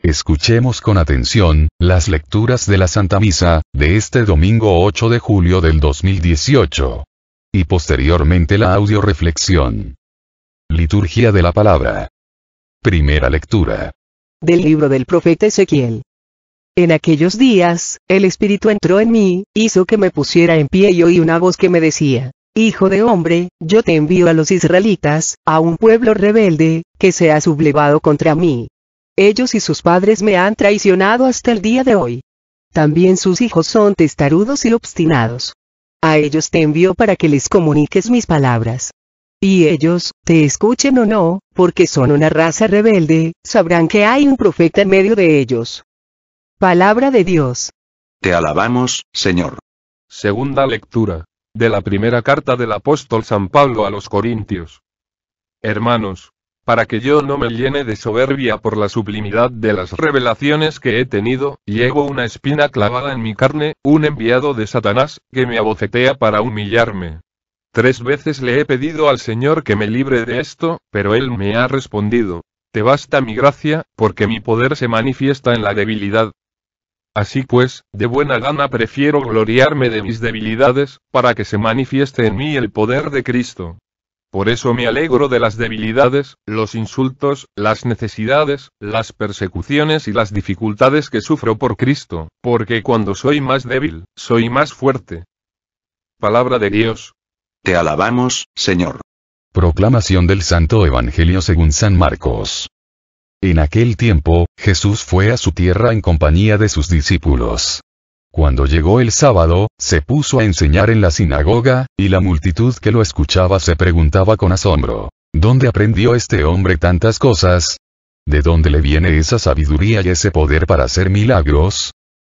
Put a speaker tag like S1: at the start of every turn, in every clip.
S1: Escuchemos con atención, las lecturas de la Santa Misa, de este domingo 8 de julio del 2018. Y posteriormente la audioreflexión. Liturgia de la Palabra. Primera lectura.
S2: Del libro del profeta Ezequiel. En aquellos días, el Espíritu entró en mí, hizo que me pusiera en pie y oí una voz que me decía: Hijo de hombre, yo te envío a los israelitas, a un pueblo rebelde, que se ha sublevado contra mí. Ellos y sus padres me han traicionado hasta el día de hoy. También sus hijos son testarudos y obstinados. A ellos te envío para que les comuniques mis palabras. Y ellos, te escuchen o no, porque son una raza rebelde, sabrán que hay un profeta en medio de ellos. Palabra de Dios.
S3: Te alabamos, Señor.
S4: Segunda lectura, de la primera carta del apóstol San Pablo a los Corintios. Hermanos, para que yo no me llene de soberbia por la sublimidad de las revelaciones que he tenido, llevo una espina clavada en mi carne, un enviado de Satanás, que me abofetea para humillarme. 3 veces le he pedido al Señor que me libre de esto, pero Él me ha respondido: Te basta mi gracia, porque mi poder se manifiesta en la debilidad. Así pues, de buena gana prefiero gloriarme de mis debilidades, para que se manifieste en mí el poder de Cristo. Por eso me alegro de las debilidades, los insultos, las necesidades, las persecuciones y las dificultades que sufro por Cristo, porque cuando soy más débil, soy más fuerte. Palabra de Dios.
S3: Te alabamos, Señor.
S1: Proclamación del Santo Evangelio según San Marcos. En aquel tiempo, Jesús fue a su tierra en compañía de sus discípulos. Cuando llegó el sábado, se puso a enseñar en la sinagoga, y la multitud que lo escuchaba se preguntaba con asombro: ¿dónde aprendió este hombre tantas cosas? ¿De dónde le viene esa sabiduría y ese poder para hacer milagros?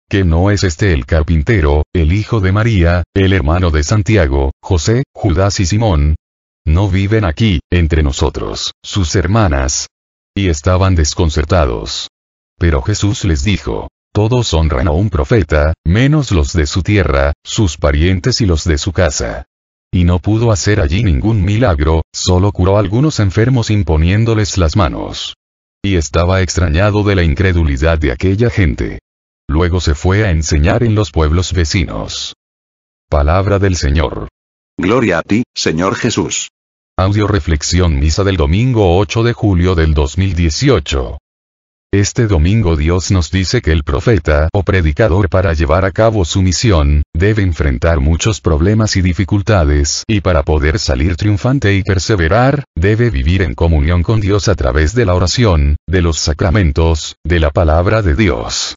S1: ¿Que no es este el carpintero, el hijo de María, el hermano de Santiago, José, Judas y Simón? ¿No viven aquí, entre nosotros, sus hermanas? Y estaban desconcertados. Pero Jesús les dijo: todos honran a un profeta, menos los de su tierra, sus parientes y los de su casa. Y no pudo hacer allí ningún milagro, solo curó a algunos enfermos imponiéndoles las manos. Y estaba extrañado de la incredulidad de aquella gente. Luego se fue a enseñar en los pueblos vecinos. Palabra del Señor.
S3: Gloria a ti, Señor Jesús.
S1: Audioreflexión Misa del domingo 8 de julio del 2018. Este domingo Dios nos dice que el profeta o predicador, para llevar a cabo su misión, debe enfrentar muchos problemas y dificultades, y para poder salir triunfante y perseverar, debe vivir en comunión con Dios a través de la oración, de los sacramentos, de la palabra de Dios.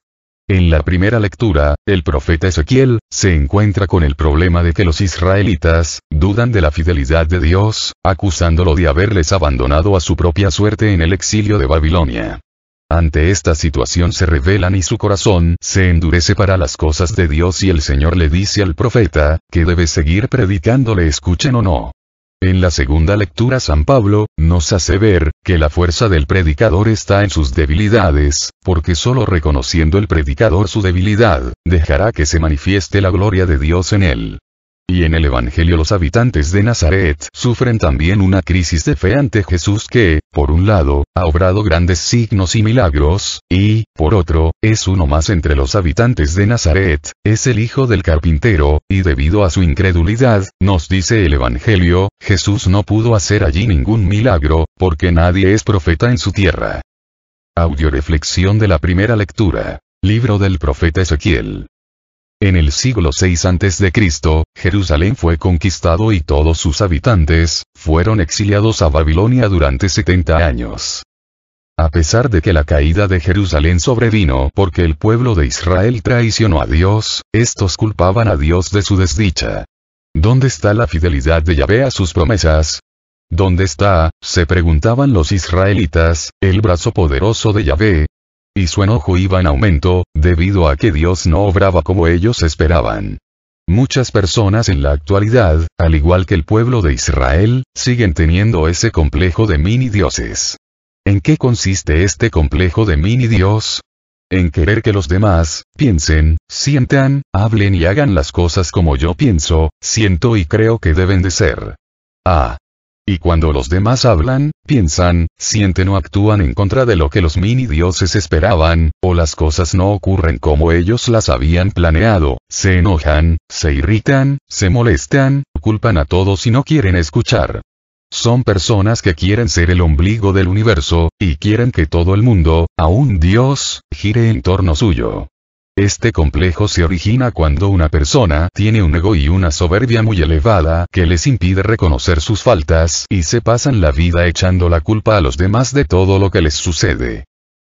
S1: En la primera lectura, el profeta Ezequiel se encuentra con el problema de que los israelitas dudan de la fidelidad de Dios, acusándolo de haberles abandonado a su propia suerte en el exilio de Babilonia. Ante esta situación se rebelan y su corazón se endurece para las cosas de Dios, y el Señor le dice al profeta que debe seguir predicando, le escuchen o no. En la segunda lectura San Pablo nos hace ver que la fuerza del predicador está en sus debilidades, porque solo reconociendo el predicador su debilidad, dejará que se manifieste la gloria de Dios en él. Y en el Evangelio los habitantes de Nazaret sufren también una crisis de fe ante Jesús que, por un lado, ha obrado grandes signos y milagros, y, por otro, es uno más entre los habitantes de Nazaret, es el hijo del carpintero, y debido a su incredulidad, nos dice el Evangelio, Jesús no pudo hacer allí ningún milagro, porque nadie es profeta en su tierra. Audioreflexión de la primera lectura. Libro del profeta Ezequiel. En el siglo VI a.C., Jerusalén fue conquistado y todos sus habitantes fueron exiliados a Babilonia durante 70 años. A pesar de que la caída de Jerusalén sobrevino porque el pueblo de Israel traicionó a Dios, estos culpaban a Dios de su desdicha. ¿Dónde está la fidelidad de Yahvé a sus promesas? ¿Dónde está, se preguntaban los israelitas, el brazo poderoso de Yahvé? Y su enojo iba en aumento, debido a que Dios no obraba como ellos esperaban. Muchas personas en la actualidad, al igual que el pueblo de Israel, siguen teniendo ese complejo de mini dioses. ¿En qué consiste este complejo de mini dios? En querer que los demás piensen, sientan, hablen y hagan las cosas como yo pienso, siento y creo que deben de ser. Y cuando los demás hablan, piensan, sienten o actúan en contra de lo que los mini dioses esperaban, o las cosas no ocurren como ellos las habían planeado, se enojan, se irritan, se molestan, culpan a todos y no quieren escuchar. Son personas que quieren ser el ombligo del universo, y quieren que todo el mundo, aún Dios, gire en torno suyo. Este complejo se origina cuando una persona tiene un ego y una soberbia muy elevada que les impide reconocer sus faltas y se pasan la vida echando la culpa a los demás de todo lo que les sucede.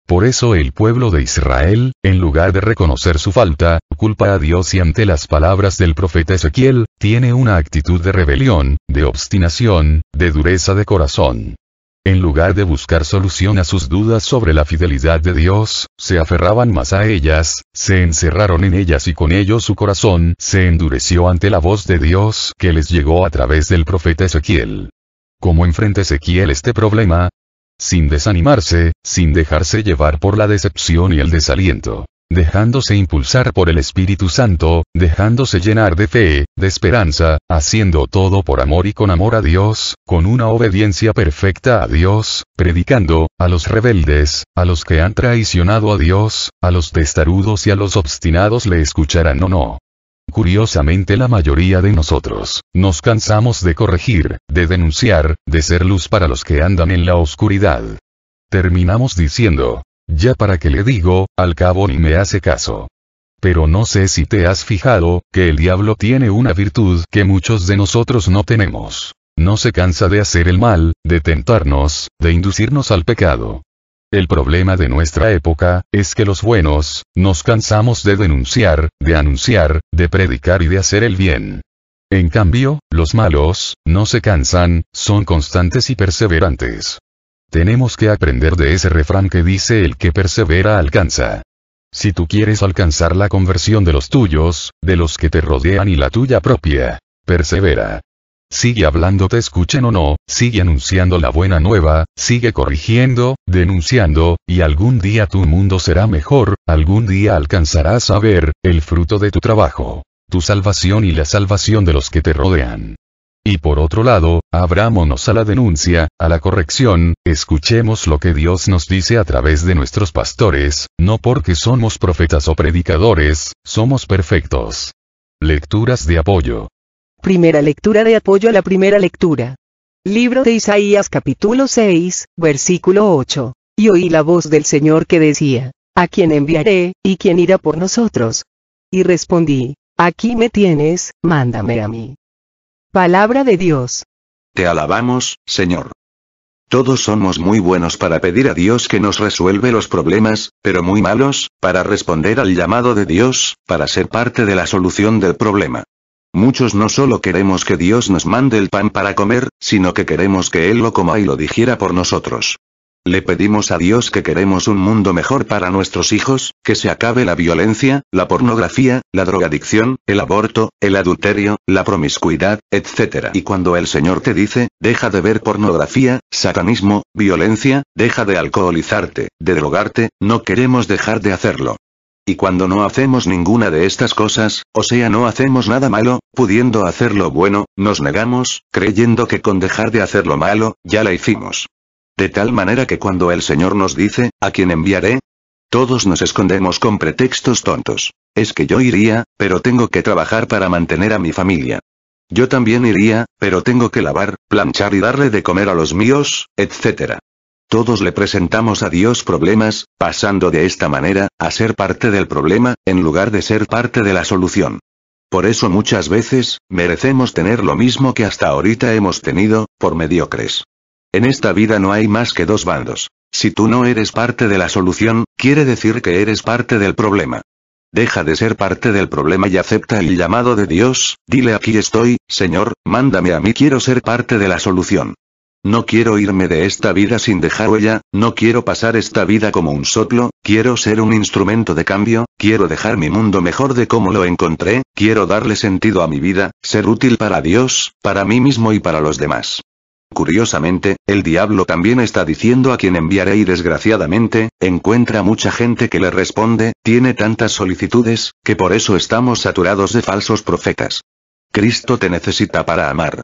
S1: Por eso el pueblo de Israel, en lugar de reconocer su falta, culpa a Dios y ante las palabras del profeta Ezequiel, tiene una actitud de rebelión, de obstinación, de dureza de corazón. En lugar de buscar solución a sus dudas sobre la fidelidad de Dios, se aferraban más a ellas, se encerraron en ellas y con ello su corazón se endureció ante la voz de Dios que les llegó a través del profeta Ezequiel. ¿Cómo enfrenta Ezequiel este problema? Sin desanimarse, sin dejarse llevar por la decepción y el desaliento. Dejándose impulsar por el Espíritu Santo, dejándose llenar de fe, de esperanza, haciendo todo por amor y con amor a Dios, con una obediencia perfecta a Dios, predicando, a los rebeldes, a los que han traicionado a Dios, a los testarudos y a los obstinados le escucharán o no. Curiosamente la mayoría de nosotros, nos cansamos de corregir, de denunciar, de ser luz para los que andan en la oscuridad. Terminamos diciendo, ya para qué le digo, al cabo ni me hace caso. Pero no sé si te has fijado, que el diablo tiene una virtud que muchos de nosotros no tenemos. No se cansa de hacer el mal, de tentarnos, de inducirnos al pecado. El problema de nuestra época, es que los buenos, nos cansamos de denunciar, de anunciar, de predicar y de hacer el bien. En cambio, los malos, no se cansan, son constantes y perseverantes. Tenemos que aprender de ese refrán que dice el que persevera alcanza. Si tú quieres alcanzar la conversión de los tuyos, de los que te rodean y la tuya propia, persevera. Sigue hablando te escuchen o no, sigue anunciando la buena nueva, sigue corrigiendo, denunciando, y algún día tu mundo será mejor, algún día alcanzarás a ver el fruto de tu trabajo, tu salvación y la salvación de los que te rodean. Y por otro lado, abrámonos a la denuncia, a la corrección, escuchemos lo que Dios nos dice a través de nuestros pastores, no porque somos profetas o predicadores, somos perfectos. Lecturas de apoyo.
S2: Primera lectura de apoyo a la primera lectura. Libro de Isaías capítulo 6, versículo 8. Y oí la voz del Señor que decía, ¿a quién enviaré, y quién irá por nosotros? Y respondí, aquí me tienes, mándame a mí. Palabra de Dios.
S3: Te alabamos, Señor. Todos somos muy buenos para pedir a Dios que nos resuelve los problemas, pero muy malos, para responder al llamado de Dios, para ser parte de la solución del problema. Muchos no solo queremos que Dios nos mande el pan para comer, sino que queremos que Él lo coma y lo digiera por nosotros. Le pedimos a Dios que queremos un mundo mejor para nuestros hijos, que se acabe la violencia, la pornografía, la drogadicción, el aborto, el adulterio, la promiscuidad, etc. Y cuando el Señor te dice, deja de ver pornografía, satanismo, violencia, deja de alcoholizarte, de drogarte, no queremos dejar de hacerlo. Y cuando no hacemos ninguna de estas cosas, o sea no hacemos nada malo, pudiendo hacer lo bueno, nos negamos, creyendo que con dejar de hacer lo malo, ya la hicimos. De tal manera que cuando el Señor nos dice, ¿a quién enviaré? Todos nos escondemos con pretextos tontos. Es que yo iría, pero tengo que trabajar para mantener a mi familia. Yo también iría, pero tengo que lavar, planchar y darle de comer a los míos, etc. Todos le presentamos a Dios problemas, pasando de esta manera, a ser parte del problema, en lugar de ser parte de la solución. Por eso muchas veces, merecemos tener lo mismo que hasta ahorita hemos tenido, por mediocres. En esta vida no hay más que dos bandos. Si tú no eres parte de la solución, quiere decir que eres parte del problema. Deja de ser parte del problema y acepta el llamado de Dios, dile aquí estoy, Señor, mándame a mí, quiero ser parte de la solución. No quiero irme de esta vida sin dejar huella, no quiero pasar esta vida como un soplo, quiero ser un instrumento de cambio, quiero dejar mi mundo mejor de como lo encontré, quiero darle sentido a mi vida, ser útil para Dios, para mí mismo y para los demás. Curiosamente, el diablo también está diciendo a quién enviaré y desgraciadamente, encuentra mucha gente que le responde, tiene tantas solicitudes, que por eso estamos saturados de falsos profetas. Cristo te necesita para amar.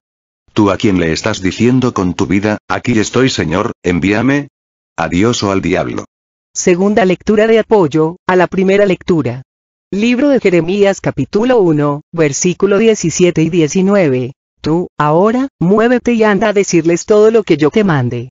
S3: ¿Tú a quién le estás diciendo con tu vida, aquí estoy Señor, envíame? ¿A Dios o al diablo?
S2: Segunda lectura de apoyo, a la primera lectura. Libro de Jeremías capítulo 1, versículo 17 y 19. Tú, ahora, muévete y anda a decirles todo lo que yo te mande.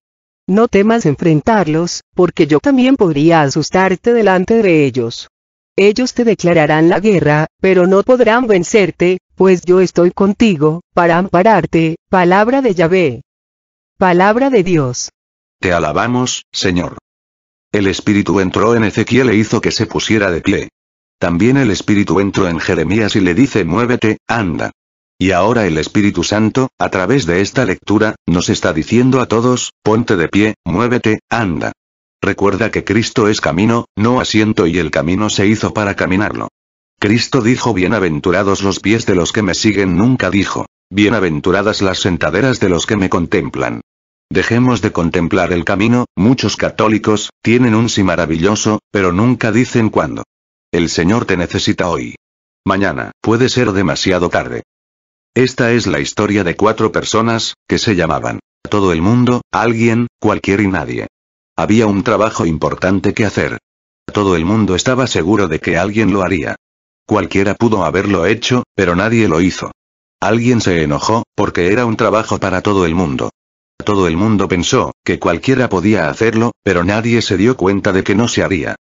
S2: No temas enfrentarlos, porque yo también podría asustarte delante de ellos. Ellos te declararán la guerra, pero no podrán vencerte, pues yo estoy contigo, para ampararte. Palabra de Yahvé. Palabra de Dios.
S3: Te alabamos, Señor. El Espíritu entró en Ezequiel e hizo que se pusiera de pie. También el Espíritu entró en Jeremías y le dice muévete, anda. Y ahora el Espíritu Santo, a través de esta lectura, nos está diciendo a todos, ponte de pie, muévete, anda. Recuerda que Cristo es camino, no asiento y el camino se hizo para caminarlo. Cristo dijo bienaventurados los pies de los que me siguen, nunca dijo, bienaventuradas las sentaderas de los que me contemplan. Dejemos de contemplar el camino. Muchos católicos tienen un sí maravilloso, pero nunca dicen cuándo. El Señor te necesita hoy. Mañana, puede ser demasiado tarde. Esta es la historia de 4 personas, que se llamaban todo el mundo, alguien, cualquier y nadie. Había un trabajo importante que hacer. Todo el mundo estaba seguro de que alguien lo haría. Cualquiera pudo haberlo hecho, pero nadie lo hizo. Alguien se enojó, porque era un trabajo para todo el mundo. Todo el mundo pensó que cualquiera podía hacerlo, pero nadie se dio cuenta de que no se haría.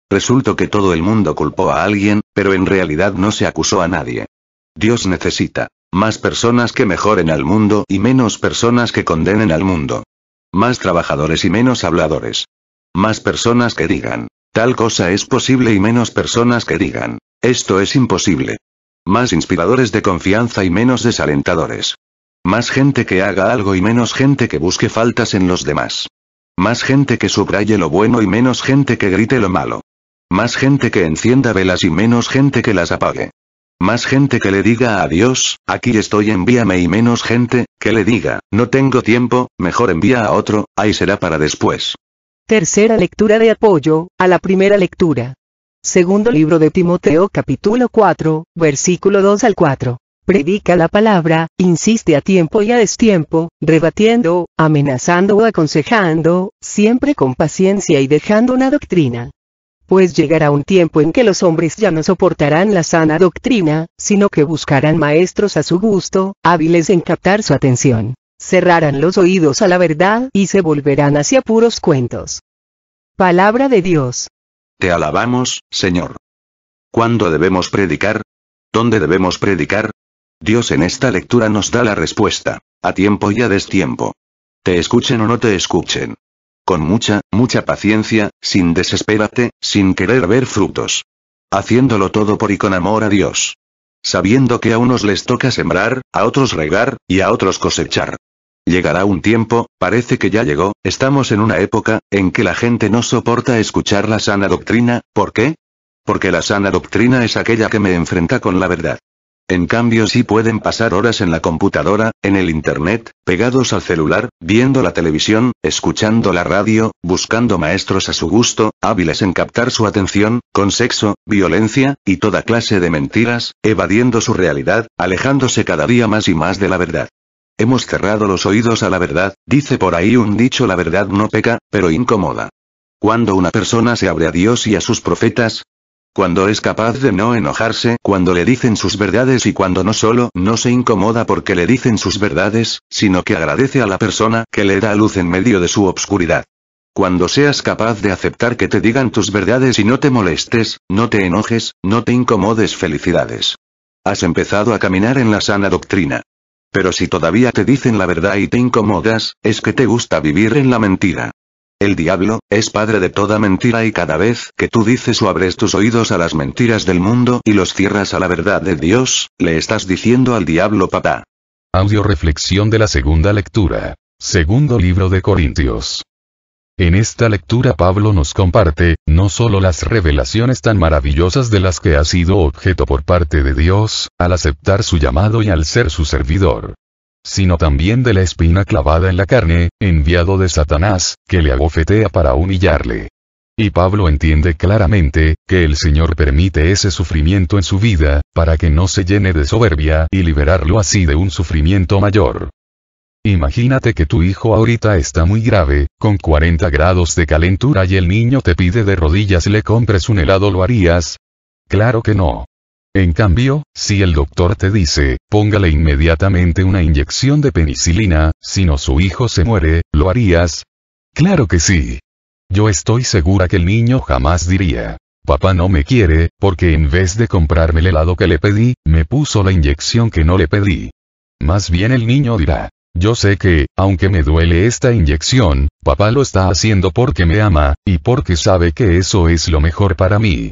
S3: Resultó que todo el mundo culpó a alguien, pero en realidad no se acusó a nadie. Dios necesita más personas que mejoren al mundo y menos personas que condenen al mundo. Más trabajadores y menos habladores. Más personas que digan, tal cosa es posible y menos personas que digan, esto es imposible. Más inspiradores de confianza y menos desalentadores. Más gente que haga algo y menos gente que busque faltas en los demás. Más gente que subraye lo bueno y menos gente que grite lo malo. Más gente que encienda velas y menos gente que las apague. Más gente que le diga a Dios, aquí estoy envíame y menos gente, que le diga, no tengo tiempo, mejor envía a otro, ahí será para después.
S2: Tercera lectura de apoyo, a la primera lectura. Segundo libro de Timoteo capítulo 4, versículo 2 al 4. Predica la palabra, insiste a tiempo y a destiempo, rebatiendo, amenazando o aconsejando, siempre con paciencia y dejando una doctrina. Pues llegará un tiempo en que los hombres ya no soportarán la sana doctrina, sino que buscarán maestros a su gusto, hábiles en captar su atención. Cerrarán los oídos a la verdad y se volverán hacia puros cuentos. Palabra de Dios.
S3: Te alabamos, Señor. ¿Cuándo debemos predicar? ¿Dónde debemos predicar? Dios en esta lectura nos da la respuesta, a tiempo y a destiempo. Te escuchen o no te escuchen. Con mucha paciencia, sin desesperarte, sin querer ver frutos. Haciéndolo todo por y con amor a Dios. Sabiendo que a unos les toca sembrar, a otros regar, y a otros cosechar. Llegará un tiempo, parece que ya llegó, estamos en una época, en que la gente no soporta escuchar la sana doctrina. ¿Por qué? Porque la sana doctrina es aquella que me enfrenta con la verdad. En cambio sí pueden pasar horas en la computadora, en el internet, pegados al celular, viendo la televisión, escuchando la radio, buscando maestros a su gusto, hábiles en captar su atención, con sexo, violencia, y toda clase de mentiras, evadiendo su realidad, alejándose cada día más y más de la verdad. Hemos cerrado los oídos a la verdad, dice por ahí un dicho: la verdad no peca, pero incomoda. Cuando una persona se abre a Dios y a sus profetas, cuando es capaz de no enojarse cuando le dicen sus verdades y cuando no solo no se incomoda porque le dicen sus verdades, sino que agradece a la persona que le da luz en medio de su obscuridad. Cuando seas capaz de aceptar que te digan tus verdades y no te molestes, no te enojes, no te incomodes, felicidades. Has empezado a caminar en la sana doctrina. Pero si todavía te dicen la verdad y te incomodas, es que te gusta vivir en la mentira. El diablo es padre de toda mentira y cada vez que tú dices o abres tus oídos a las mentiras del mundo y los cierras a la verdad de Dios, le estás diciendo al diablo papá.
S1: Audio reflexión de la segunda lectura. Segundo libro de Corintios. En esta lectura Pablo nos comparte, no solo las revelaciones tan maravillosas de las que ha sido objeto por parte de Dios, al aceptar su llamado y al ser su servidor, sino también de la espina clavada en la carne, enviado de Satanás, que le abofetea para humillarle. Y Pablo entiende claramente, que el Señor permite ese sufrimiento en su vida, para que no se llene de soberbia y liberarlo así de un sufrimiento mayor. Imagínate que tu hijo ahorita está muy grave, con 40 grados de calentura y el niño te pide de rodillas le compres un helado, ¿lo harías? Claro que no. En cambio, si el doctor te dice, póngale inmediatamente una inyección de penicilina, si no su hijo se muere, ¿lo harías? Claro que sí. Yo estoy segura que el niño jamás diría, papá no me quiere, porque en vez de comprarme el helado que le pedí, me puso la inyección que no le pedí. Más bien el niño dirá, yo sé que, aunque me duele esta inyección, papá lo está haciendo porque me ama, y porque sabe que eso es lo mejor para mí.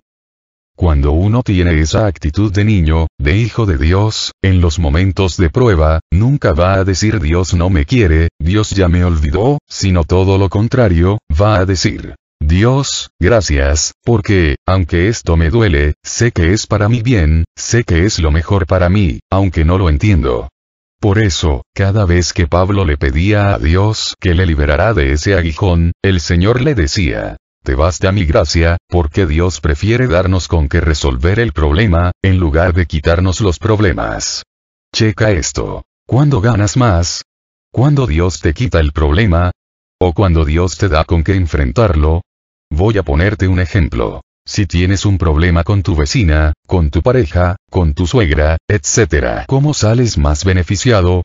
S1: Cuando uno tiene esa actitud de niño, de hijo de Dios, en los momentos de prueba, nunca va a decir Dios no me quiere, Dios ya me olvidó, sino todo lo contrario, va a decir, Dios, gracias, porque, aunque esto me duele, sé que es para mi bien, sé que es lo mejor para mí, aunque no lo entiendo. Por eso, cada vez que Pablo le pedía a Dios que le liberara de ese aguijón, el Señor le decía, te basta mi gracia, porque Dios prefiere darnos con que resolver el problema, en lugar de quitarnos los problemas. Checa esto. ¿Cuándo ganas más? ¿Cuándo Dios te quita el problema? ¿O cuando Dios te da con qué enfrentarlo? Voy a ponerte un ejemplo. Si tienes un problema con tu vecina, con tu pareja, con tu suegra, etc., ¿cómo sales más beneficiado?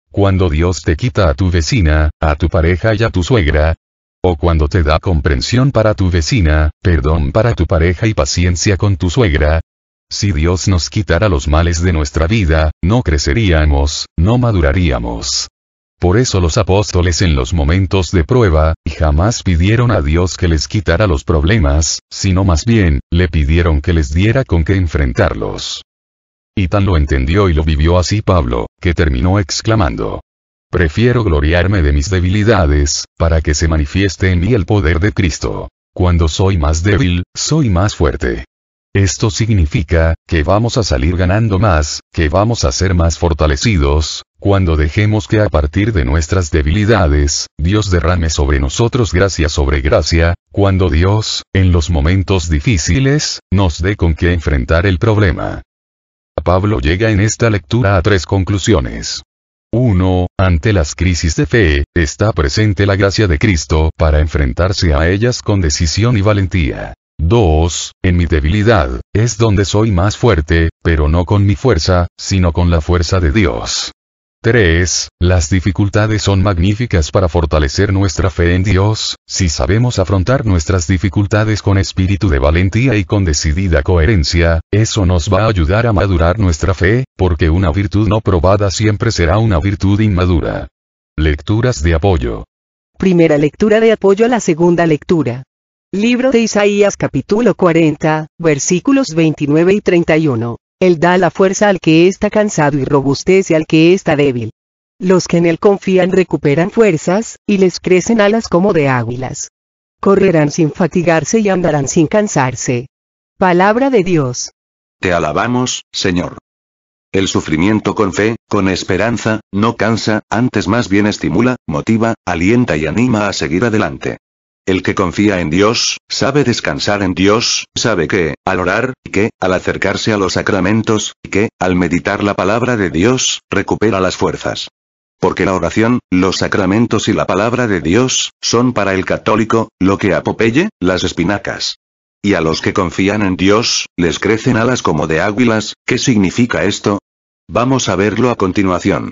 S1: ¿Cuando Dios te quita a tu vecina, a tu pareja y a tu suegra? ¿O cuando te da comprensión para tu vecina, perdón para tu pareja y paciencia con tu suegra? Si Dios nos quitara los males de nuestra vida, no creceríamos, no maduraríamos. Por eso los apóstoles en los momentos de prueba, jamás pidieron a Dios que les quitara los problemas, sino más bien, le pidieron que les diera con qué enfrentarlos. Y tan lo entendió y lo vivió así Pablo, que terminó exclamando, prefiero gloriarme de mis debilidades, para que se manifieste en mí el poder de Cristo. Cuando soy más débil, soy más fuerte. Esto significa, que vamos a salir ganando más, que vamos a ser más fortalecidos, cuando dejemos que a partir de nuestras debilidades, Dios derrame sobre nosotros gracia sobre gracia, cuando Dios, en los momentos difíciles, nos dé con qué enfrentar el problema. Pablo llega en esta lectura a 3 conclusiones. 1. Ante las crisis de fe, está presente la gracia de Cristo para enfrentarse a ellas con decisión y valentía. 2. En mi debilidad, es donde soy más fuerte, pero no con mi fuerza, sino con la fuerza de Dios. 3. Las dificultades son magníficas para fortalecer nuestra fe en Dios, si sabemos afrontar nuestras dificultades con espíritu de valentía y con decidida coherencia, eso nos va a ayudar a madurar nuestra fe, porque una virtud no probada siempre será una virtud inmadura. Lecturas de apoyo.
S2: Primera lectura de apoyo a la segunda lectura. Libro de Isaías capítulo 40, versículos 29 y 31. Él da la fuerza al que está cansado y robustece al que está débil. Los que en él confían recuperan fuerzas, y les crecen alas como de águilas. Correrán sin fatigarse y andarán sin cansarse. Palabra de Dios.
S3: Te alabamos, Señor. El sufrimiento con fe, con esperanza, no cansa, antes más bien estimula, motiva, alienta y anima a seguir adelante. El que confía en Dios, sabe descansar en Dios, sabe que, al orar, que, al acercarse a los sacramentos, que, al meditar la palabra de Dios, recupera las fuerzas. Porque la oración, los sacramentos y la palabra de Dios, son para el católico, lo que a Popeye, las espinacas. Y a los que confían en Dios, les crecen alas como de águilas. ¿Qué significa esto? Vamos a verlo a continuación.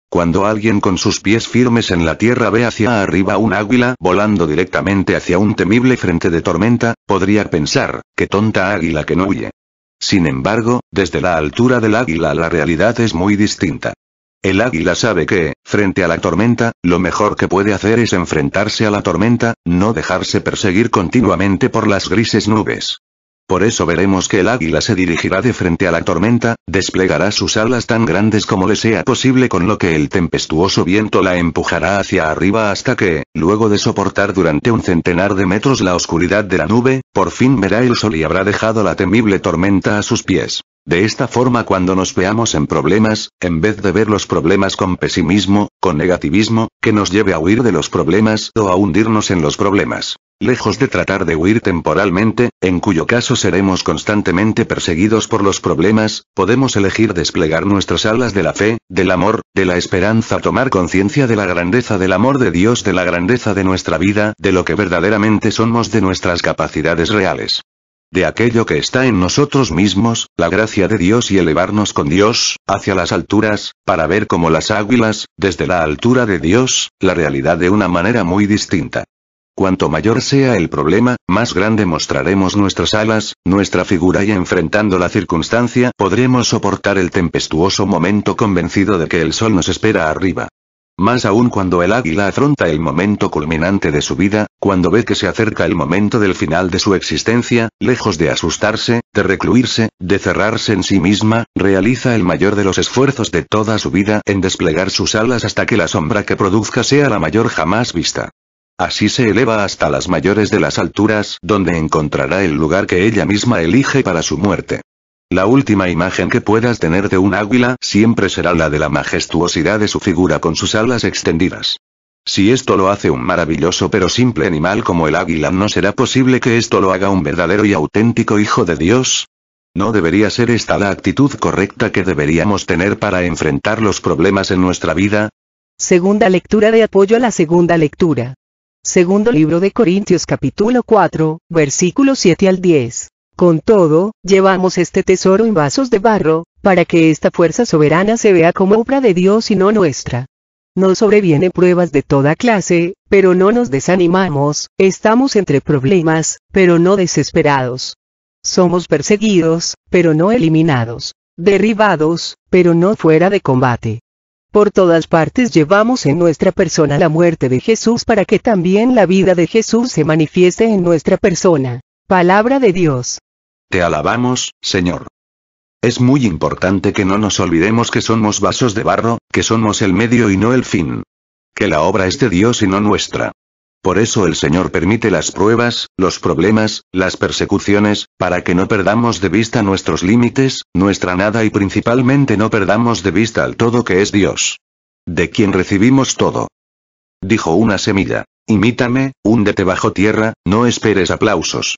S3: Cuando alguien con sus pies firmes en la tierra ve hacia arriba un águila volando directamente hacia un temible frente de tormenta, podría pensar, qué tonta águila que no huye. Sin embargo, desde la altura del águila la realidad es muy distinta. El águila sabe que, frente a la tormenta, lo mejor que puede hacer es enfrentarse a la tormenta, no dejarse perseguir continuamente por las grises nubes. Por eso veremos que el águila se dirigirá de frente a la tormenta, desplegará sus alas tan grandes como le sea posible con lo que el tempestuoso viento la empujará hacia arriba hasta que, luego de soportar durante un centenar de metros la oscuridad de la nube, por fin verá el sol y habrá dejado la temible tormenta a sus pies. De esta forma, cuando nos veamos en problemas, en vez de ver los problemas con pesimismo, con negativismo, que nos lleve a huir de los problemas o a hundirnos en los problemas, lejos de tratar de huir temporalmente, en cuyo caso seremos constantemente perseguidos por los problemas, podemos elegir desplegar nuestras alas de la fe, del amor, de la esperanza, tomar conciencia de la grandeza del amor de Dios, de la grandeza de nuestra vida, de lo que verdaderamente somos, de nuestras capacidades reales, de aquello que está en nosotros mismos, la gracia de Dios, y elevarnos con Dios, hacia las alturas, para ver como las águilas, desde la altura de Dios, la realidad de una manera muy distinta. Cuanto mayor sea el problema, más grande mostraremos nuestras alas, nuestra figura, y enfrentando la circunstancia, podremos soportar el tempestuoso momento convencido de que el sol nos espera arriba. Más aún cuando el águila afronta el momento culminante de su vida, cuando ve que se acerca el momento del final de su existencia, lejos de asustarse, de recluirse, de cerrarse en sí misma, realiza el mayor de los esfuerzos de toda su vida en desplegar sus alas hasta que la sombra que produzca sea la mayor jamás vista. Así se eleva hasta las mayores de las alturas, donde encontrará el lugar que ella misma elige para su muerte. La última imagen que puedas tener de un águila siempre será la de la majestuosidad de su figura con sus alas extendidas. Si esto lo hace un maravilloso pero simple animal como el águila, ¿no será posible que esto lo haga un verdadero y auténtico hijo de Dios? ¿No debería ser esta la actitud correcta que deberíamos tener para enfrentar los problemas en nuestra vida?
S2: Segunda lectura de apoyo a la segunda lectura. Segundo libro de Corintios capítulo 4, versículos 7 al 10. Con todo, llevamos este tesoro en vasos de barro, para que esta fuerza soberana se vea como obra de Dios y no nuestra. Nos sobrevienen pruebas de toda clase, pero no nos desanimamos, estamos entre problemas, pero no desesperados. Somos perseguidos, pero no eliminados. Derribados, pero no fuera de combate. Por todas partes llevamos en nuestra persona la muerte de Jesús, para que también la vida de Jesús se manifieste en nuestra persona. Palabra de Dios.
S3: Te alabamos, Señor. Es muy importante que no nos olvidemos que somos vasos de barro, que somos el medio y no el fin. Que la obra es de Dios y no nuestra. Por eso el Señor permite las pruebas, los problemas, las persecuciones, para que no perdamos de vista nuestros límites, nuestra nada, y principalmente no perdamos de vista al todo que es Dios, de quien recibimos todo. Dijo una semilla: imítame, húndete bajo tierra, no esperes aplausos.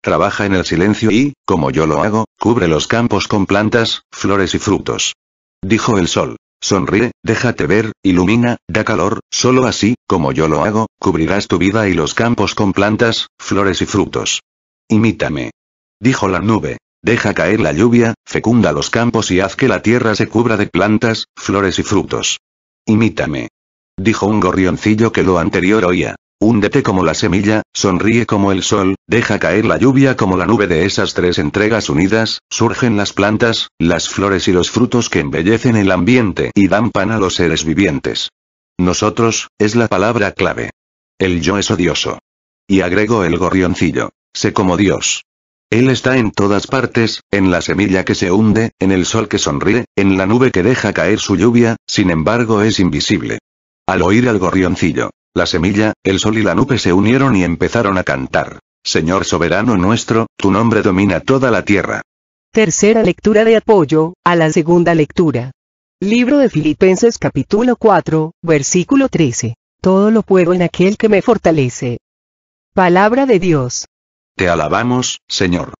S3: Trabaja en el silencio y, como yo lo hago, cubre los campos con plantas, flores y frutos. Dijo el sol: sonríe, déjate ver, ilumina, da calor, solo así, como yo lo hago, cubrirás tu vida y los campos con plantas, flores y frutos. Imítame. Dijo la nube: deja caer la lluvia, fecunda los campos y haz que la tierra se cubra de plantas, flores y frutos. Imítame. Dijo un gorrioncillo que lo anterior oía: húndete como la semilla, sonríe como el sol, deja caer la lluvia como la nube. De esas tres entregas unidas, surgen las plantas, las flores y los frutos que embellecen el ambiente y dan pan a los seres vivientes. Nosotros, es la palabra clave. El yo es odioso. Y agregó el gorrioncillo: sé como Dios. Él está en todas partes, en la semilla que se hunde, en el sol que sonríe, en la nube que deja caer su lluvia, sin embargo es invisible. Al oír al gorrioncillo, la semilla, el sol y la nube se unieron y empezaron a cantar: Señor soberano nuestro, tu nombre domina toda la tierra.
S2: Tercera lectura de apoyo a la segunda lectura. Libro de Filipenses capítulo 4, versículo 13. Todo lo puedo en aquel que me fortalece. Palabra de Dios.
S3: Te alabamos, Señor.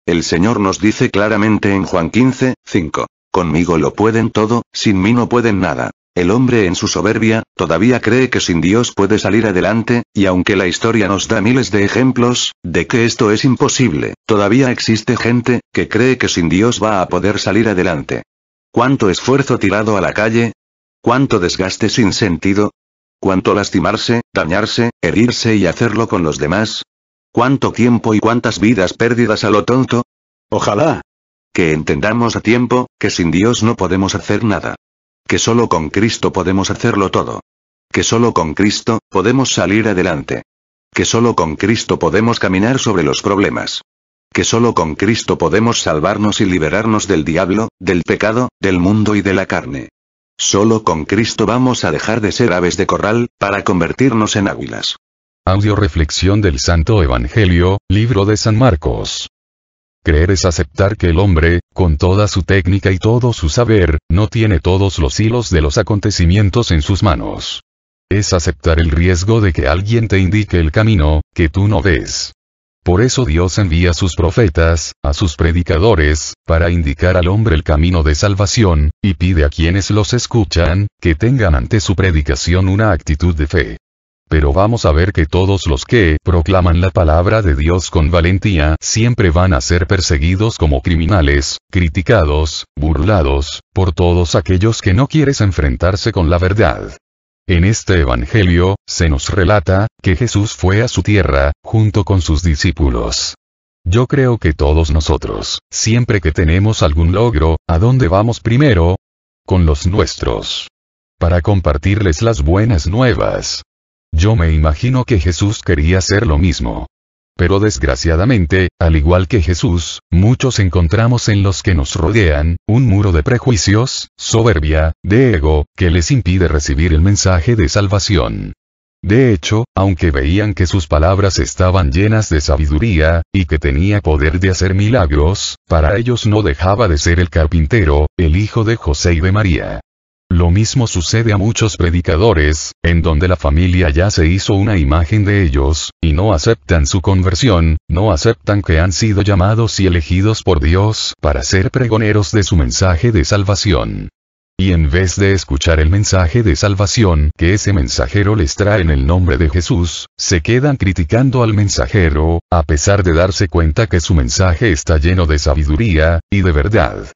S3: El Señor nos dice claramente en Juan 15, 5. Conmigo lo pueden todo, sin mí no pueden nada. El hombre en su soberbia, todavía cree que sin Dios puede salir adelante, y aunque la historia nos da miles de ejemplos, de que esto es imposible, todavía existe gente, que cree que sin Dios va a poder salir adelante. ¿Cuánto esfuerzo tirado a la calle? ¿Cuánto desgaste sin sentido? ¿Cuánto lastimarse, dañarse, herirse y hacerlo con los demás? ¿Cuánto tiempo y cuántas vidas perdidas a lo tonto? Ojalá que entendamos a tiempo, que sin Dios no podemos hacer nada. Que solo con Cristo podemos hacerlo todo. Que solo con Cristo, podemos salir adelante. Que solo con Cristo podemos caminar sobre los problemas. Que solo con Cristo podemos salvarnos y liberarnos del diablo, del pecado, del mundo y de la carne. Solo con Cristo vamos a dejar de ser aves de corral, para convertirnos en águilas.
S1: Audio reflexión del Santo Evangelio, libro de San Marcos. Creer es aceptar que el hombre, con toda su técnica y todo su saber, no tiene todos los hilos de los acontecimientos en sus manos. Es aceptar el riesgo de que alguien te indique el camino, que tú no ves. Por eso Dios envía a sus profetas, a sus predicadores, para indicar al hombre el camino de salvación, y pide a quienes los escuchan, que tengan ante su predicación una actitud de fe. Pero vamos a ver que todos los que proclaman la palabra de Dios con valentía siempre van a ser perseguidos como criminales, criticados, burlados, por todos aquellos que no quieren enfrentarse con la verdad. En este evangelio, se nos relata, que Jesús fue a su tierra, junto con sus discípulos. Yo creo que todos nosotros, siempre que tenemos algún logro, ¿a dónde vamos primero? Con los nuestros. Para compartirles las buenas nuevas. Yo me imagino que Jesús quería hacer lo mismo. Pero desgraciadamente, al igual que Jesús, muchos encontramos en los que nos rodean, un muro de prejuicios, soberbia, de ego, que les impide recibir el mensaje de salvación. De hecho, aunque veían que sus palabras estaban llenas de sabiduría, y que tenía poder de hacer milagros, para ellos no dejaba de ser el carpintero, el hijo de José y de María. Lo mismo sucede a muchos predicadores, en donde la familia ya se hizo una imagen de ellos, y no aceptan su conversión, no aceptan que han sido llamados y elegidos por Dios para ser pregoneros de su mensaje de salvación. Y en vez de escuchar el mensaje de salvación que ese mensajero les trae en el nombre de Jesús, se quedan criticando al mensajero, a pesar de darse cuenta que su mensaje está lleno de sabiduría, y de verdad.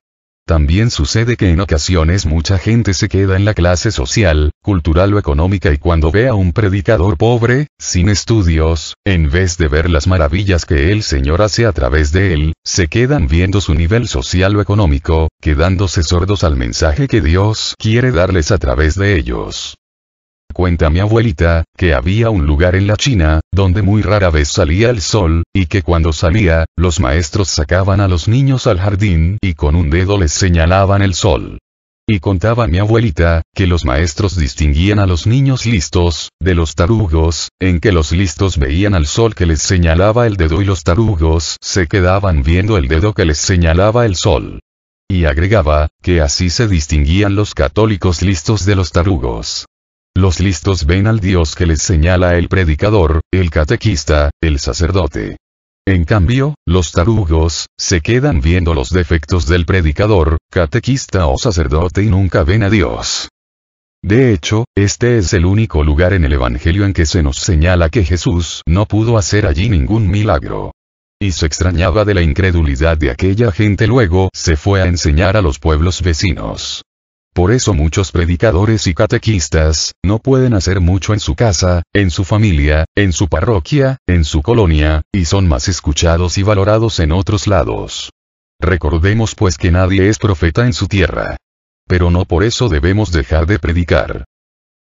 S1: También sucede que en ocasiones mucha gente se queda en la clase social, cultural o económica y cuando ve a un predicador pobre, sin estudios, en vez de ver las maravillas que el Señor hace a través de él, se quedan viendo su nivel social o económico, quedándose sordos al mensaje que Dios quiere darles a través de ellos. Cuenta mi abuelita, que había un lugar en la China, donde muy rara vez salía el sol, y que cuando salía, los maestros sacaban a los niños al jardín y con un dedo les señalaban el sol. Y contaba mi abuelita, que los maestros distinguían a los niños listos, de los tarugos, en que los listos veían al sol que les señalaba el dedo y los tarugos se quedaban viendo el dedo que les señalaba el sol. Y agregaba, que así se distinguían los católicos listos de los tarugos. Los listos ven al Dios que les señala el predicador, el catequista, el sacerdote. En cambio, los tarugos, se quedan viendo los defectos del predicador, catequista o sacerdote y nunca ven a Dios. De hecho, este es el único lugar en el Evangelio en que se nos señala que Jesús no pudo hacer allí ningún milagro. Y se extrañaba de la incredulidad de aquella gente. Luego se fue a enseñar a los pueblos vecinos. Por eso muchos predicadores y catequistas, no pueden hacer mucho en su casa, en su familia, en su parroquia, en su colonia, y son más escuchados y valorados en otros lados. Recordemos pues que nadie es profeta en su tierra. Pero no por eso debemos dejar de predicar.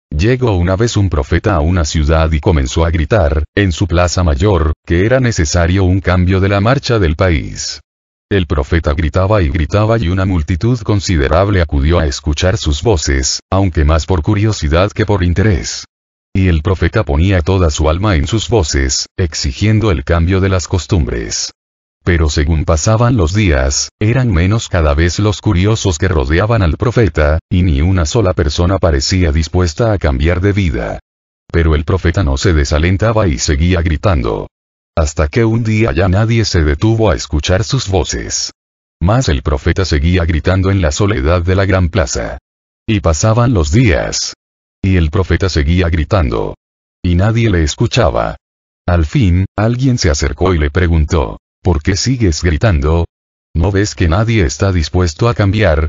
S1: Llegó una vez un profeta a una ciudad y comenzó a gritar, en su plaza mayor, que era necesario un cambio de la marcha del país. El profeta gritaba y una multitud considerable acudió a escuchar sus voces, aunque más por curiosidad que por interés. Y el profeta ponía toda su alma en sus voces, exigiendo el cambio de las costumbres. Pero según pasaban los días, eran menos cada vez los curiosos que rodeaban al profeta, y ni una sola persona parecía dispuesta a cambiar de vida. Pero el profeta no se desalentaba y seguía gritando. Hasta que un día ya nadie se detuvo a escuchar sus voces. Mas el profeta seguía gritando en la soledad de la gran plaza. Y pasaban los días. Y el profeta seguía gritando. Y nadie le escuchaba. Al fin, alguien se acercó y le preguntó, ¿por qué sigues gritando? ¿No ves que nadie está dispuesto a cambiar?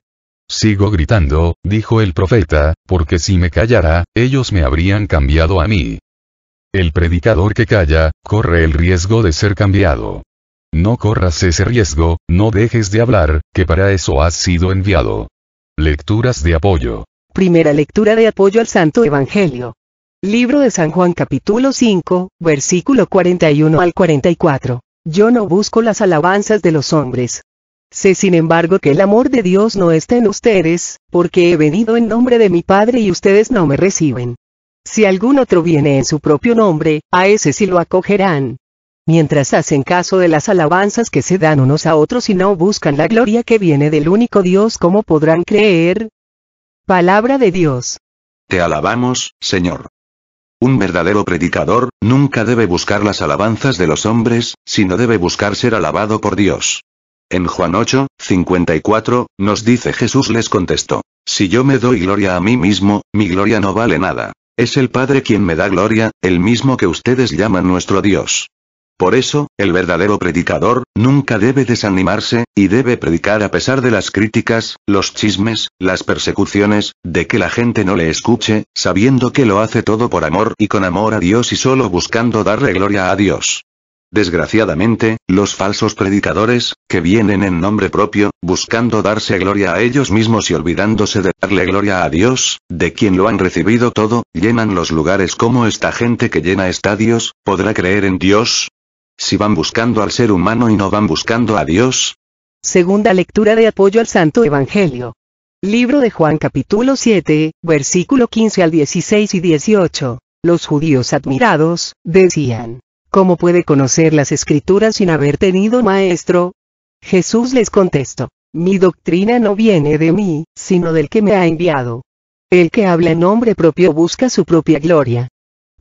S1: Sigo gritando, dijo el profeta, porque si me callara, ellos me habrían cambiado a mí. El predicador que calla, corre el riesgo de ser cambiado. No corras ese riesgo, no dejes de hablar, que para eso has sido enviado. Lecturas de apoyo.
S2: Primera lectura de apoyo al Santo Evangelio. Libro de San Juan capítulo 5, versículo 41 al 44. Yo no busco las alabanzas de los hombres. Sé sin embargo que el amor de Dios no está en ustedes, porque he venido en nombre de mi Padre y ustedes no me reciben. Si algún otro viene en su propio nombre, a ese sí lo acogerán. mientras hacen caso de las alabanzas que se dan unos a otros y no buscan la gloria que viene del único Dios, ¿cómo podrán creer? Palabra de Dios.
S3: Te alabamos, Señor. Un verdadero predicador nunca debe buscar las alabanzas de los hombres, sino debe buscar ser alabado por Dios. En Juan 8:54, nos dice Jesús les contestó: si yo me doy gloria a mí mismo, mi gloria no vale nada. Es el Padre quien me da gloria, el mismo que ustedes llaman nuestro Dios. Por eso, el verdadero predicador nunca debe desanimarse, y debe predicar a pesar de las críticas, los chismes, las persecuciones, de que la gente no le escuche, sabiendo que lo hace todo por amor y con amor a Dios y solo buscando darle gloria a Dios. Desgraciadamente, los falsos predicadores, que vienen en nombre propio, buscando darse gloria a ellos mismos y olvidándose de darle gloria a Dios, de quien lo han recibido todo, llenan los lugares como esta gente que llena estadios. ¿Podrá creer en Dios? Si van buscando al ser humano y no van buscando a Dios.
S2: Segunda lectura de apoyo al Santo Evangelio. Libro de Juan capítulo 7, versículo 15 al 16 y 18. Los judíos admirados, decían: ¿cómo puede conocer las Escrituras sin haber tenido maestro? Jesús les contestó: mi doctrina no viene de mí, sino del que me ha enviado. El que habla en nombre propio busca su propia gloria.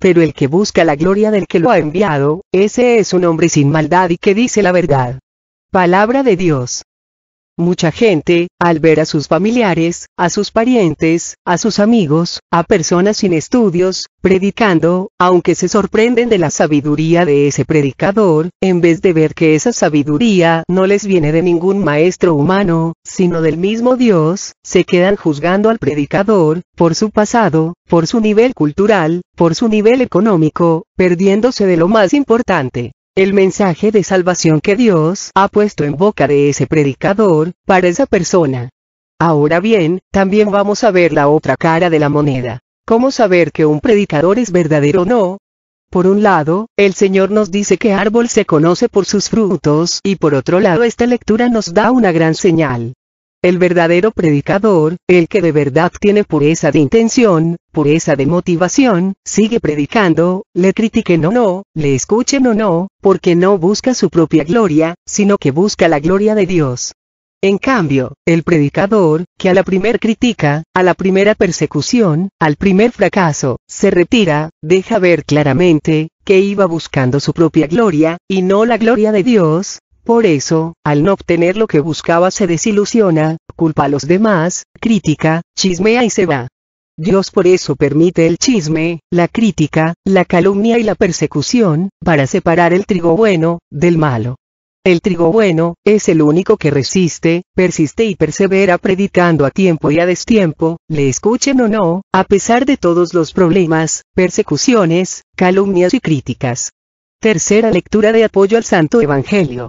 S2: Pero el que busca la gloria del que lo ha enviado, ese es un hombre sin maldad y que dice la verdad. Palabra de Dios. Mucha gente, al ver a sus familiares, a sus parientes, a sus amigos, a personas sin estudios, predicando, aunque se sorprenden de la sabiduría de ese predicador, en vez de ver que esa sabiduría no les viene de ningún maestro humano, sino del mismo Dios, se quedan juzgando al predicador, por su pasado, por su nivel cultural, por su nivel económico, perdiéndose de lo más importante: el mensaje de salvación que Dios ha puesto en boca de ese predicador, para esa persona. Ahora bien, también vamos a ver la otra cara de la moneda. ¿Cómo saber que un predicador es verdadero o no? Por un lado, el Señor nos dice que árbol se conoce por sus frutos, y por otro lado esta lectura nos da una gran señal. El verdadero predicador, el que de verdad tiene pureza de intención, pureza de motivación, sigue predicando, le critiquen o no, le escuchen o no, porque no busca su propia gloria, sino que busca la gloria de Dios. En cambio, el predicador, que a la primer crítica, a la primera persecución, al primer fracaso, se retira, deja ver claramente, que iba buscando su propia gloria, y no la gloria de Dios. Por eso, al no obtener lo que buscaba se desilusiona, culpa a los demás, critica, chismea y se va. Dios por eso permite el chisme, la crítica, la calumnia y la persecución, para separar el trigo bueno, del malo. El trigo bueno, es el único que resiste, persiste y persevera predicando a tiempo y a destiempo, le escuchen o no, a pesar de todos los problemas, persecuciones, calumnias y críticas. Tercera lectura de apoyo al Santo Evangelio.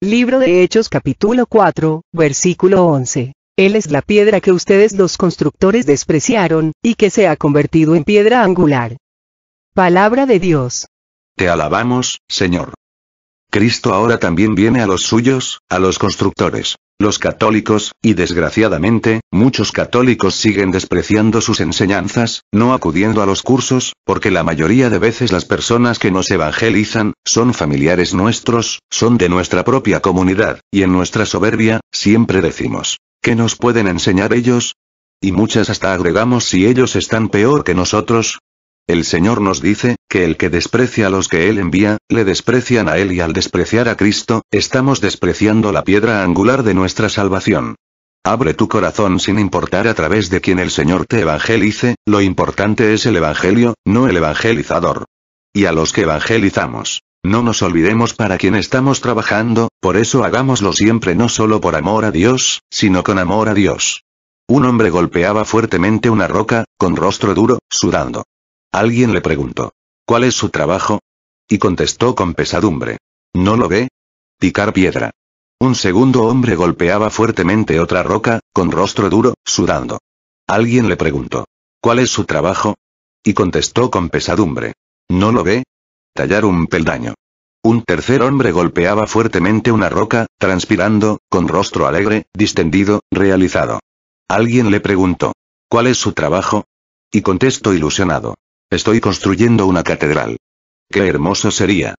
S2: Libro de Hechos capítulo 4, versículo 11. Él es la piedra que ustedes los constructores despreciaron, y que se ha convertido en piedra angular. Palabra de Dios.
S3: Te alabamos, Señor. Cristo ahora también viene a los suyos, a los constructores, los católicos, y desgraciadamente, muchos católicos siguen despreciando sus enseñanzas, no acudiendo a los cursos, porque la mayoría de veces las personas que nos evangelizan, son familiares nuestros, son de nuestra propia comunidad, y en nuestra soberbia, siempre decimos: ¿qué nos pueden enseñar ellos? Y muchas hasta agregamos: si ellos están peor que nosotros. El Señor nos dice, que el que desprecia a los que Él envía, le desprecian a Él, y al despreciar a Cristo, estamos despreciando la piedra angular de nuestra salvación. Abre tu corazón sin importar a través de quien el Señor te evangelice, lo importante es el Evangelio, no el evangelizador. Y a los que evangelizamos, no nos olvidemos para quién estamos trabajando, por eso hagámoslo siempre no solo por amor a Dios, sino con amor a Dios. Un hombre golpeaba fuertemente una roca, con rostro duro, sudando. Alguien le preguntó: ¿cuál es su trabajo? Y contestó con pesadumbre: ¿no lo ve? Picar piedra. Un segundo hombre golpeaba fuertemente otra roca, con rostro duro, sudando. Alguien le preguntó: ¿cuál es su trabajo? Y contestó con pesadumbre: ¿no lo ve? Tallar un peldaño. Un tercer hombre golpeaba fuertemente una roca, transpirando, con rostro alegre, distendido, realizado. Alguien le preguntó: ¿cuál es su trabajo? Y contestó ilusionado: estoy construyendo una catedral. ¡Qué hermoso sería!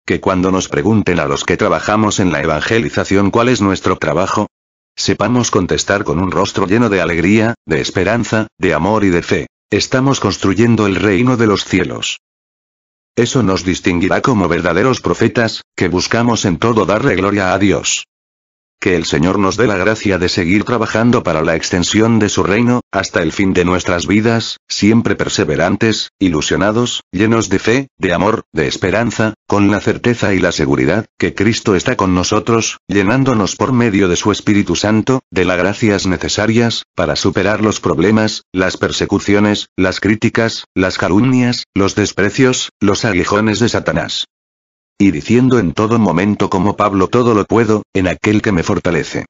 S3: que cuando nos pregunten a los que trabajamos en la evangelización cuál es nuestro trabajo, sepamos contestar con un rostro lleno de alegría, de esperanza, de amor y de fe. Estamos construyendo el reino de los cielos. Eso nos distinguirá como verdaderos profetas, que buscamos en todo darle gloria a Dios. Que el Señor nos dé la gracia de seguir trabajando para la extensión de su reino, hasta el fin de nuestras vidas, siempre perseverantes, ilusionados, llenos de fe, de amor, de esperanza, con la certeza y la seguridad, que Cristo está con nosotros, llenándonos por medio de su Espíritu Santo, de las gracias necesarias, para superar los problemas, las persecuciones, las críticas, las calumnias, los desprecios, los aguijones de Satanás. Y diciendo en todo momento como Pablo: todo lo puedo, en aquel que me fortalece.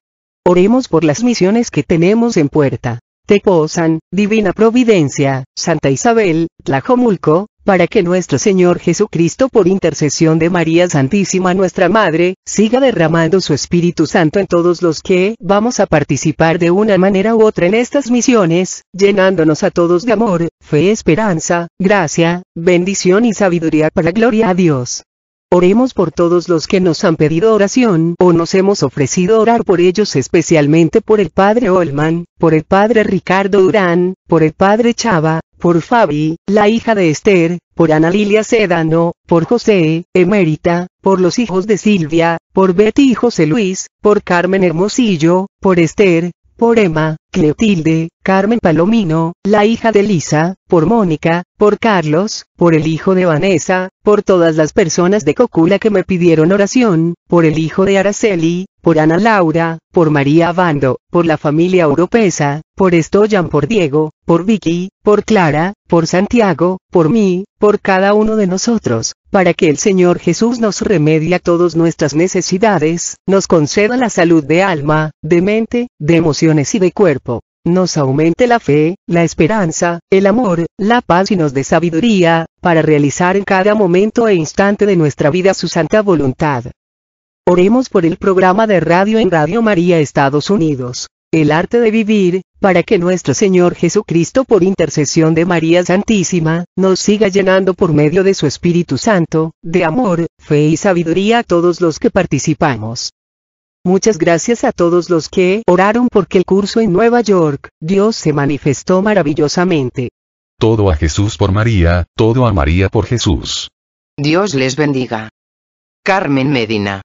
S2: Oremos por las misiones que tenemos en puerta. Tepoztlán, Divina Providencia, Santa Isabel, Tlajomulco, para que nuestro Señor Jesucristo por intercesión de María Santísima nuestra Madre, siga derramando su Espíritu Santo en todos los que vamos a participar de una manera u otra en estas misiones, llenándonos a todos de amor, fe, esperanza, gracia, bendición y sabiduría para gloria a Dios. Oremos por todos los que nos han pedido oración o nos hemos ofrecido orar por ellos, especialmente por el Padre Olman, por el Padre Ricardo Durán, por el Padre Chava, por Fabi, la hija de Esther, por Ana Lilia Sedano, por José, Emérita, por los hijos de Silvia, por Betty y José Luis, por Carmen Hermosillo, por Esther, por Emma, Cleotilde, Carmen Palomino, la hija de Lisa, por Mónica, por Carlos, por el hijo de Vanessa, por todas las personas de Cocula que me pidieron oración, por el hijo de Araceli, por Ana Laura, por María Abando, por la familia Oropesa, por Stoyan, por Diego, por Vicky, por Clara, por Santiago, por mí, por cada uno de nosotros, para que el Señor Jesús nos remedie a todas nuestras necesidades, nos conceda la salud de alma, de mente, de emociones y de cuerpo, nos aumente la fe, la esperanza, el amor, la paz y nos dé sabiduría, para realizar en cada momento e instante de nuestra vida su santa voluntad. Oremos por el programa de radio en Radio María Estados Unidos, El Arte de Vivir, para que nuestro Señor Jesucristo por intercesión de María Santísima, nos siga llenando por medio de su Espíritu Santo, de amor, fe y sabiduría a todos los que participamos. Muchas gracias a todos los que oraron porque el curso en Nueva York, Dios se manifestó maravillosamente.
S1: Todo a Jesús por María, todo a María por Jesús.
S5: Dios les bendiga. Carmen Medina.